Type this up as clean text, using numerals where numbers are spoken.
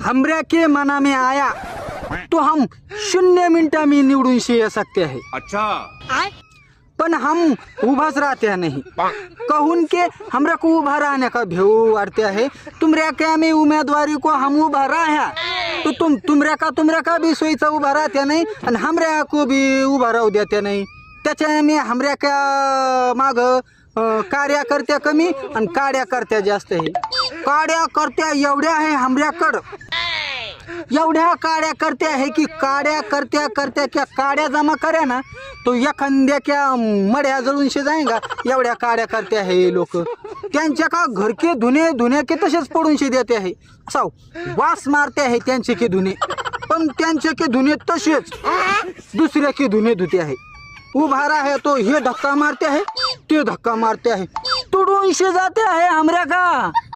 हमरे के मना में आया तो हम 0 मिनटा में निवडून से सकते हैं। अच्छा, पण हम उभाच रहते हैं नहीं कहून के हमरा को उभा रहने का भेऊ वाटते है। तुमरे क्या में उम्मीदवारी को हम उभा रहा तो तुमरे का भी सोयीचा उभा राहते नाही आणि हमरे को भी उभा राहू देते नाही। त्याच्याने हमरे क्या माग कार्यकर्त्या कमी आणि कार्यकर्त्या जास्त आहे। कार्यकर्त्या एवढ्या आहे हमऱ्याकडं, एवढ्या कार्यकर्त्या आहे की कार्यकर्त्या क्या काड्या जमा करे ना तो एखाद्या क्या मड्या जळून शे जाएगा। एवढ्या कार्यकर्त्या आहे लोक, त्यांच्या का घर के धुने के तसेच पडून शे देते आहे। असा वास मारते आहे त्यांचे के धुने, पण त्यांचे के धुने तसेच दुसऱ्या के धुने धुते आहे। उभारा है तो ये धक्का मारते है, ते धक्का मारते है, तुडून शे जाते है हमऱ्या का।